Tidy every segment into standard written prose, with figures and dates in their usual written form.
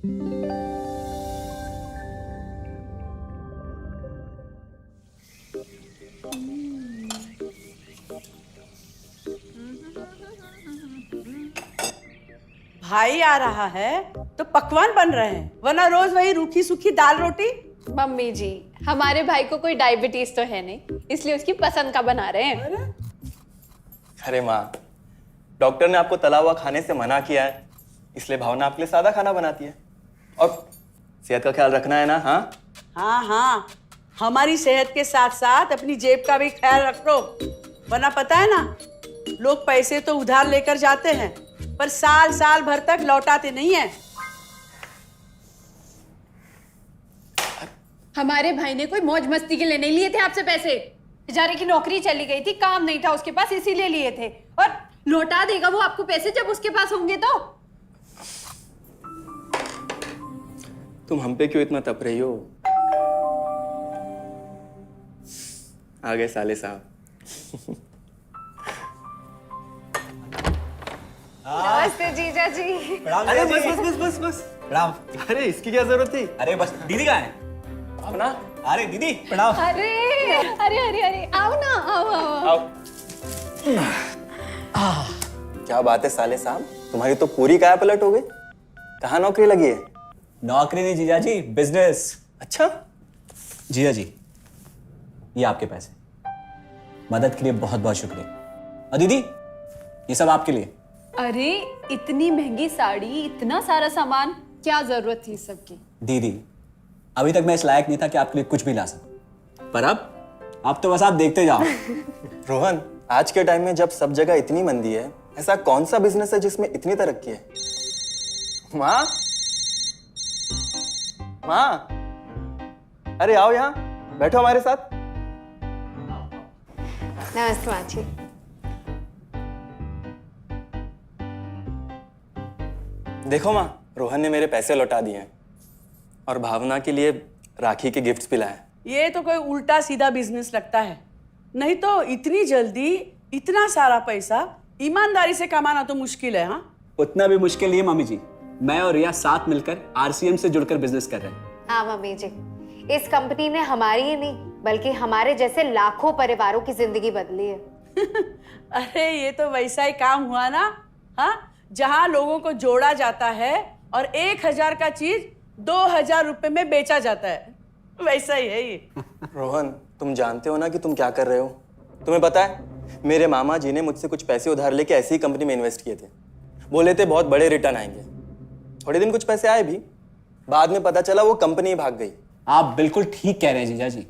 भाई आ रहा है तो पकवान बन रहे हैं, वरना रोज वही रूखी सूखी दाल रोटी। मम्मी जी, हमारे भाई को कोई डायबिटीज तो है नहीं, इसलिए उसकी पसंद का बना रहे हैं। अरे माँ, डॉक्टर ने आपको तला हुआ खाने से मना किया है, इसलिए भावना आपके लिए सादा खाना बनाती है। और सेहत का ख्याल रखना है ना? हाँ हाँ हाँ, हमारी सेहत के साथ साथ अपनी जेब का भी ख्याल रखो, वरना पता है ना, लोग पैसे तो उधार लेकर जाते हैं पर साल साल भर तक लौटाते नहीं है। हमारे भाई ने कोई मौज मस्ती के लिए नहीं लिए थे आपसे पैसे। बेचारे की नौकरी चली गई थी, काम नहीं था उसके पास, इसीलिए लिए थे। और लौटा देगा वो आपको पैसे जब उसके पास होंगे तो। तुम हम पे क्यों इतना तप रही हो? आ गए साले साहब। नमस्ते जीजा जी। अरे बस बस बस बस बस प्रणाम। अरे इसकी क्या जरूरत थी? अरे बस दीदी कहाँ है? अपना अरे दीदी प्रणाम। अरे अरे अरे अरे आओ ना, आओ। क्या बात है साले साहब, तुम्हारी तो पूरी काया पलट हो गई। कहाँ नौकरी लगी है? नौकरी नहीं जीजा जी, बिजनेस। अच्छा, जीजा जी, ये आपके पैसे, मदद के लिए बहुत बहुत शुक्रिया। और दीदी, ये सब आपके लिए। अरे इतनी महंगी साड़ी, इतना सारा सामान, क्या जरूरत थी सबकी? दीदी, अभी तक मैं इस लायक नहीं था कि आपके लिए कुछ भी ला सकूं, पर अब तो बस आप देखते जाओ। रोहन, आज के टाइम में जब सब जगह इतनी मंदी है, ऐसा कौन सा बिजनेस है जिसमें इतनी तरक्की है? माँ, माँ, अरे आओ यहाँ बैठो हमारे साथ। नमस्ते माँ जी। देखो माँ, रोहन ने मेरे पैसे लौटा दिए हैं और भावना के लिए राखी के गिफ्ट्स भी लाए। ये तो कोई उल्टा सीधा बिजनेस लगता है, नहीं तो इतनी जल्दी इतना सारा पैसा ईमानदारी से कमाना तो मुश्किल है। हाँ, उतना भी मुश्किल नहीं है मम्मी जी, मैं और रिया साथ मिलकर आरसीएम से जुड़कर बिजनेस कर रहे हैं। हाँ मम्मी जी, इस कंपनी ने हमारी ही नहीं बल्कि हमारे जैसे लाखों परिवारों की जिंदगी बदली है। अरे ये तो वैसा ही काम हुआ ना, हाँ, जहाँ लोगों को जोड़ा जाता है और 1000 का चीज 2000 रुपए में बेचा जाता है, वैसा ही है ये। रोहन, तुम जानते हो ना कि तुम क्या कर रहे हो? तुम्हें पता है, मेरे मामा जी ने मुझसे कुछ पैसे उधार लेके ऐसी ही कंपनी में इन्वेस्ट किए थे। बोले थे बहुत बड़े रिटर्न आएंगे। थोड़े दिन कुछ पैसे आए भी, बाद में पता चला वो कंपनी भाग गई। आप बिल्कुल ठीक कह रहे हैं जीजा जी।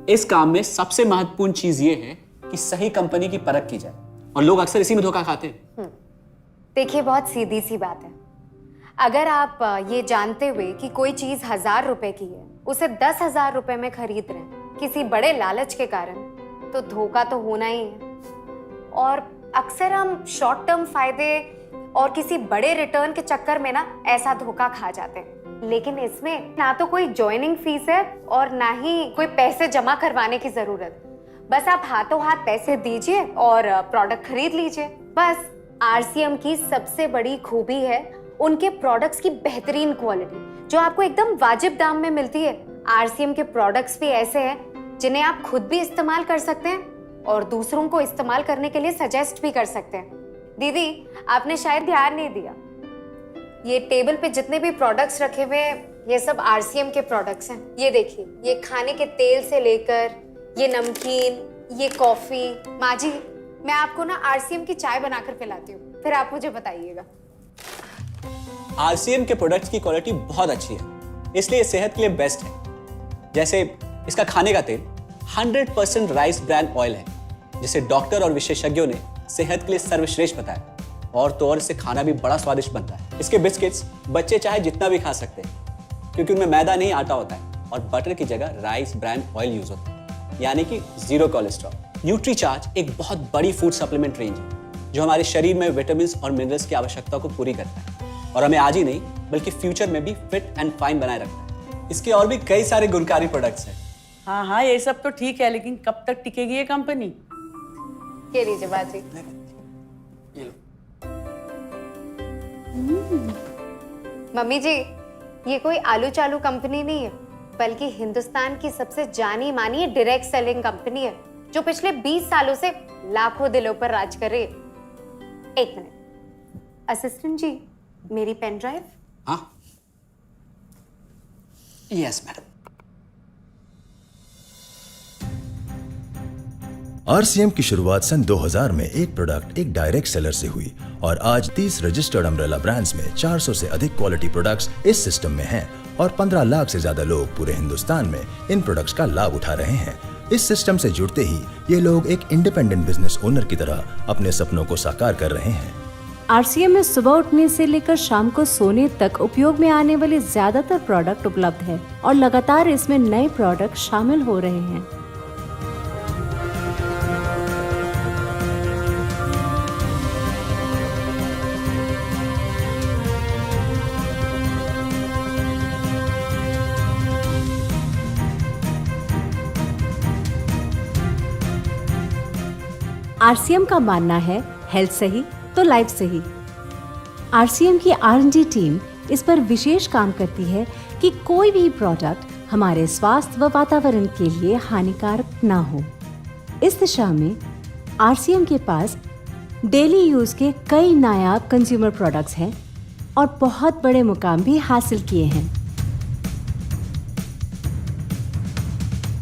इस काम में सबसे महत्वपूर्ण चीज ये है कि सही कंपनी की परख की जाए, और लोग अक्सर इसी में धोखा खाते हैं। देखिए, बहुत सीधी सी बात है। अगर आप ये जानते हुए कि कोई चीज 1000 रुपए की है, उसे 10,000 रुपए में खरीद रहे हैं किसी बड़े लालच के कारण, तो धोखा तो होना ही है। और अक्सर हम शॉर्ट टर्म फायदे और किसी बड़े रिटर्न के चक्कर में ना ऐसा धोखा खा जाते हैं। लेकिन इसमें ना तो कोई ज्वाइनिंग फीस है और ना ही कोई पैसे जमा करवाने की जरूरत। बस आप हाथों हाथ पैसे दीजिए और प्रोडक्ट खरीद लीजिए, बस। आरसीएम की सबसे बड़ी खूबी है उनके प्रोडक्ट्स की बेहतरीन क्वालिटी, जो आपको एकदम वाजिब दाम में मिलती है। आरसीएम के प्रोडक्ट्स भी ऐसे हैं जिन्हें आप खुद भी इस्तेमाल कर सकते हैं और दूसरों को इस्तेमाल करने के लिए सजेस्ट भी कर सकते हैं। दीदी, आपने शायद ध्यान नहीं दिया, ये टेबल पे जितने भी प्रोडक्ट्स रखे हुए हैं, ये सब आरसीएम के प्रोडक्ट्स हैं। ये देखिए, ये खाने के तेल से लेकर ये नमकीन, ये कॉफी। माँ जी, मैं आपको ना आरसीएम की चाय बनाकर पिलाती हूँ, फिर आप मुझे बताइएगा। आरसीएम के प्रोडक्ट्स की क्वालिटी बहुत अच्छी है, इसलिए सेहत के लिए बेस्ट है। जैसे इसका खाने का तेल 100% राइस ब्रांड ऑयल है, जिसे डॉक्टर और विशेषज्ञों ने सेहत के लिए सर्वश्रेष्ठ बताया। और तो और इससे खाना भी बड़ा स्वादिष्ट बनता है। इसके बिस्किट्स बच्चे चाहे जितना भी खा सकते हैं, क्योंकि उनमें मैदा नहीं आटा होता है और बटर की जगह राइस ब्रांड ऑयल यूज होता है, यानी कि 0 कोलेस्ट्रॉल। न्यूट्रीचार्ज एक बहुत बड़ी फूड सप्लीमेंट रेंज है, जो हमारे शरीर में विटामिन और मिनरल्स की आवश्यकता को पूरी करता है और हमें आज ही नहीं बल्कि फ्यूचर में भी फिट एंड फाइन बनाए रखता है। इसके और भी कई सारे गुणकारी प्रोडक्ट्स हैं। हाँ हाँ, ये सब तो ठीक है, लेकिन कब तक टिकेगी ये कंपनी? ये लीजिए बाजी। ये लो। मम्मी जी, ये कोई आलू चालू कंपनी नहीं है, बल्कि हिंदुस्तान की सबसे जानी मानी डायरेक्ट सेलिंग कंपनी है, जो पिछले 20 सालों से लाखों दिलों पर राज कर रही है। एक मिनट, असिस्टेंट जी, मेरी पेन ड्राइव। हाँ, यस मैडम। आरसीएम की शुरुआत सन 2000 में एक प्रोडक्ट एक डायरेक्ट सेलर से हुई और आज 30 रजिस्टर्ड अम्ब्रेला ब्रांड्स में 400 से अधिक क्वालिटी प्रोडक्ट्स इस सिस्टम में हैं और 15 लाख से ज्यादा लोग पूरे हिंदुस्तान में इन प्रोडक्ट्स का लाभ उठा रहे हैं। इस सिस्टम से जुड़ते ही ये लोग एक इंडिपेंडेंट बिजनेस ओनर की तरह अपने सपनों को साकार कर रहे हैं। आरसीएम में सुबह उठने से लेकर शाम को सोने तक उपयोग में आने वाले ज्यादातर प्रोडक्ट उपलब्ध है और लगातार इसमें नए प्रोडक्ट शामिल हो रहे हैं। आरसीएम का मानना है हेल्थ सही तो लाइफ सही। आरसीएम की R&D टीम इस पर विशेष काम करती है कि कोई भी प्रोडक्ट हमारे स्वास्थ्य व वातावरण के लिए हानिकारक ना हो। इस दिशा में आरसीएम के पास डेली यूज के कई नायाब कंज्यूमर प्रोडक्ट्स हैं और बहुत बड़े मुकाम भी हासिल किए हैं।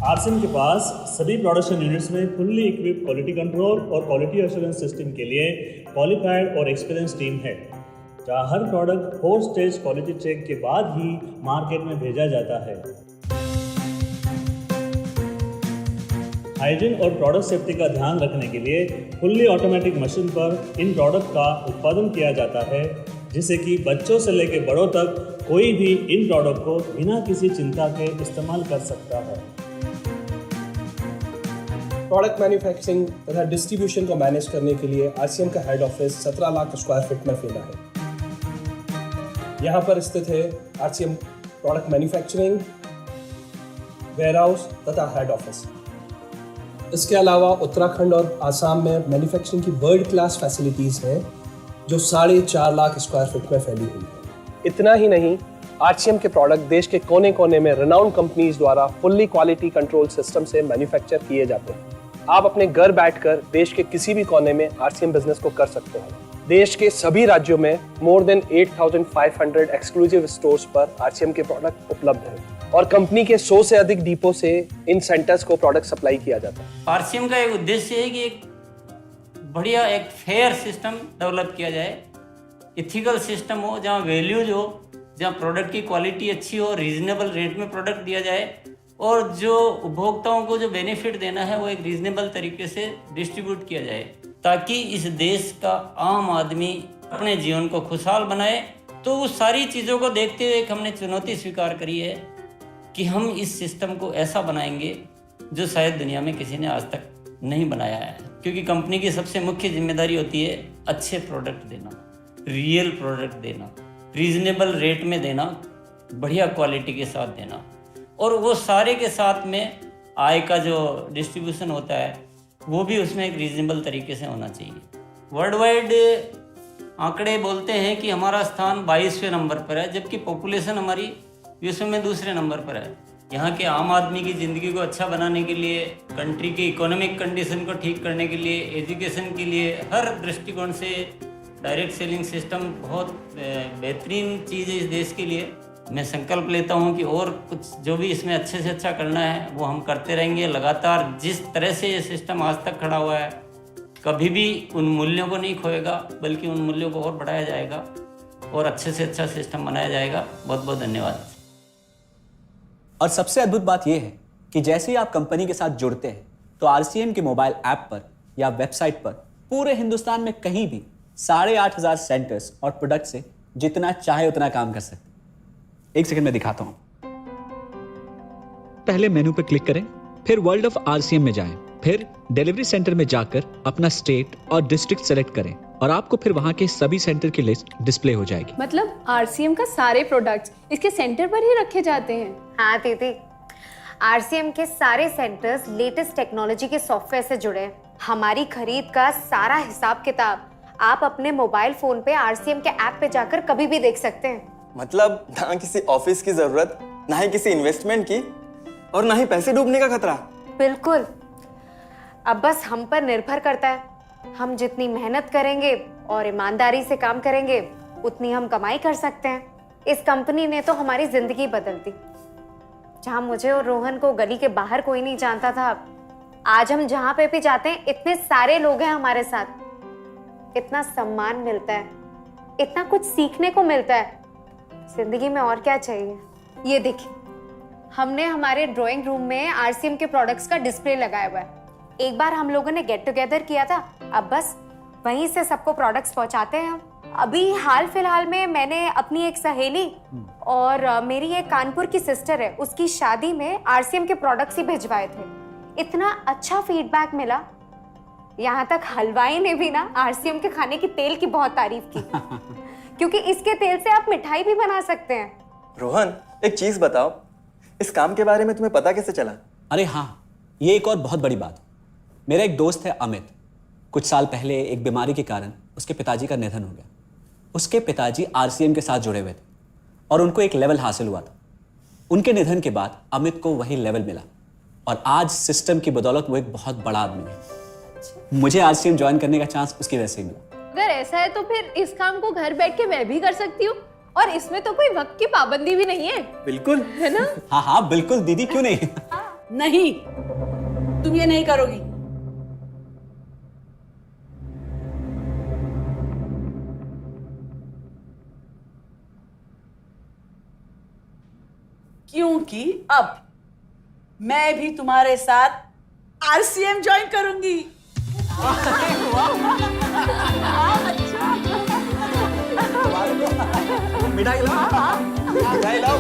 आरसीएम के पास सभी प्रोडक्शन यूनिट्स में फुल्ली इक्विप क्वालिटी कंट्रोल और क्वालिटी एश्योरेंस सिस्टम के लिए क्वालिफाइड और एक्सपीरियंस टीम है, जहां हर प्रोडक्ट 4 स्टेज क्वालिटी चेक के बाद ही मार्केट में भेजा जाता है। हाइजीन और प्रोडक्ट सेफ्टी का ध्यान रखने के लिए फुल्ली ऑटोमेटिक मशीन पर इन प्रोडक्ट का उत्पादन किया जाता है, जिससे कि बच्चों से लेकर बड़ों तक कोई भी इन प्रोडक्ट को बिना किसी चिंता के इस्तेमाल कर सकता है। प्रोडक्ट मैन्युफैक्चरिंग तथा डिस्ट्रीब्यूशन को मैनेज करने के लिए आरसीएम का head office 17 lakh square feet में फैला है। यहाँ पर स्थित है आरसीएम प्रोडक्ट मैन्युफैक्चरिंग, वेयरहाउस तथा हेड ऑफिस। इसके अलावा उत्तराखंड और आसाम में मैन्युफैक्चरिंग की वर्ल्ड क्लास फैसिलिटीज़ हैं, जो 4.5 लाख स्क्वायर फीट में फैली हुई है। इतना ही नहीं, आरसीएम के प्रोडक्ट देश के कोने कोने में रिनाउंड कंपनीज द्वारा फुल्ली क्वालिटी कंट्रोल सिस्टम से मैन्युफैक्चर किए जाते हैं। आप अपने घर बैठकर देश के किसी भी कोने में आरसीएम बिजनेस को कर सकते हैं। देश के सभी राज्यों में मोर देन 8,500 एक्सक्लूसिव स्टोर्स पर आरसीएम के प्रोडक्ट उपलब्ध हैं और कंपनी के 100 से अधिक डिपो से इन सेंटर्स को प्रोडक्ट सप्लाई किया जाता है। आरसीएम का एक उद्देश्य है कि एक बढ़िया एक फेयर सिस्टम डेवलप किया जाए, इथिकल सिस्टम हो, जहाँ वैल्यूज हो, जहाँ प्रोडक्ट की क्वालिटी अच्छी हो, रीजनेबल रेट में प्रोडक्ट दिया जाए और जो उपभोक्ताओं को जो बेनिफिट देना है वो एक रीजनेबल तरीके से डिस्ट्रीब्यूट किया जाए, ताकि इस देश का आम आदमी अपने जीवन को खुशहाल बनाए। तो उस सारी चीज़ों को देखते हुए एक हमने चुनौती स्वीकार करी है कि हम इस सिस्टम को ऐसा बनाएंगे जो शायद दुनिया में किसी ने आज तक नहीं बनाया है, क्योंकि कंपनी की सबसे मुख्य जिम्मेदारी होती है अच्छे प्रोडक्ट देना, रियल प्रोडक्ट देना, रीजनेबल रेट में देना, बढ़िया क्वालिटी के साथ देना, और वो सारे के साथ में आय का जो डिस्ट्रीब्यूशन होता है वो भी उसमें एक रीजनेबल तरीके से होना चाहिए। वर्ल्ड वाइड आंकड़े बोलते हैं कि हमारा स्थान 22वें नंबर पर है, जबकि पॉपुलेशन हमारी विश्व में दूसरे नंबर पर है। यहाँ के आम आदमी की ज़िंदगी को अच्छा बनाने के लिए, कंट्री की इकोनॉमिक कंडीशन को ठीक करने के लिए, एजुकेशन के लिए, हर दृष्टिकोण से डायरेक्ट सेलिंग सिस्टम बहुत बेहतरीन चीज़ है इस देश के लिए। मैं संकल्प लेता हूं कि और कुछ जो भी इसमें अच्छे से अच्छा करना है वो हम करते रहेंगे लगातार। जिस तरह से ये सिस्टम आज तक खड़ा हुआ है, कभी भी उन मूल्यों को नहीं खोएगा, बल्कि उन मूल्यों को और बढ़ाया जाएगा और अच्छे से अच्छा सिस्टम बनाया जाएगा। बहुत बहुत धन्यवाद। और सबसे अद्भुत बात यह है कि जैसे ही आप कंपनी के साथ जुड़ते हैं तो आरसीएम के मोबाइल ऐप पर या वेबसाइट पर पूरे हिंदुस्तान में कहीं भी 8,500 सेंटर्स और प्रोडक्ट से जितना चाहे उतना काम कर सकते हैं। एक सेकंड में दिखाता हूं। पहले मेनू पर क्लिक करें, फिर वर्ल्ड ऑफ आरसीएम में जाएं, फिर डिलीवरी सेंटर में जाकर अपना स्टेट और डिस्ट्रिक्ट सेलेक्ट करें और आपको फिर वहां के सभी सेंटर की लिस्ट डिस्प्ले हो जाएगी। मतलब आरसीएम का सारे प्रोडक्ट्स इसके सेंटर पर ही रखे जाते हैं? हाँ दीदी, आरसीएम के सारे सेंटर्स लेटेस्ट टेक्नोलॉजी के सॉफ्टवेयर से जुड़े हैं। हमारी खरीद का सारा हिसाब किताब आप अपने मोबाइल फोन पे आरसीएम के ऐप पे जाकर कभी भी देख सकते हैं। मतलब ना किसी ऑफिस की जरूरत, ना ही किसी इन्वेस्टमेंट की, और ना ही पैसे डूबने का खतरा। बिल्कुल। अब बस हम पर निर्भर करता है। हम जितनी मेहनत करेंगे और ईमानदारी से काम करेंगे, उतनी हम कमाई कर सकते हैं। इस कंपनी ने तो हमारी जिंदगी बदल दी। जहां मुझे और रोहन को गली के बाहर कोई नहीं जानता था, आज हम जहां पे भी जाते हैं इतने सारे लोग हैं हमारे साथ। इतना सम्मान मिलता है, इतना कुछ सीखने को मिलता है। जिंदगी में और क्या चाहिए। ये देखिए, हमने हमारे ड्राइंग रूम में आरसीएम के प्रोडक्ट्स का डिस्प्ले लगाया हुआ है। एक बार हम लोगों ने गेट टुगेदर किया था, अब बस वहीं से सबको प्रोडक्ट्स पहुंचाते हैं हम। अभी हाल फिलहाल में मैंने अपनी एक सहेली और मेरी एक कानपुर की सिस्टर है, उसकी शादी में आरसीएम के प्रोडक्ट्स ही भिजवाए थे। इतना अच्छा फीडबैक मिला, यहाँ तक हलवाई ने भी ना आरसीएम के खाने की तेल की बहुत तारीफ की क्योंकि इसके तेल से आप मिठाई भी बना सकते हैं। रोहन, एक चीज बताओ, इस काम के बारे में तुम्हें पता कैसे चला? अरे हाँ, ये एक और बहुत बड़ी बात। मेरा एक दोस्त है अमित, कुछ साल पहले एक बीमारी के कारण उसके पिताजी का निधन हो गया। उसके पिताजी आरसीएम के साथ जुड़े हुए थे और उनको एक लेवल हासिल हुआ था। उनके निधन के बाद अमित को वही लेवल मिला और आज सिस्टम की बदौलत वो एक बहुत बड़ा आदमी है। मुझे आरसीएम ज्वाइन करने का चांस उसकी वजह से मिला। अगर ऐसा है तो फिर इस काम को घर बैठ के मैं भी कर सकती हूँ, और इसमें तो कोई वक्त की पाबंदी भी नहीं है। बिल्कुल, है ना? हाँ हाँ बिल्कुल दीदी, क्यों नहीं। नहीं, तुम ये नहीं करोगी। क्योंकि अब मैं भी तुम्हारे साथ आरसीएम ज्वाइन करूंगी। मिठाई लाओ, मिठाई लाओ।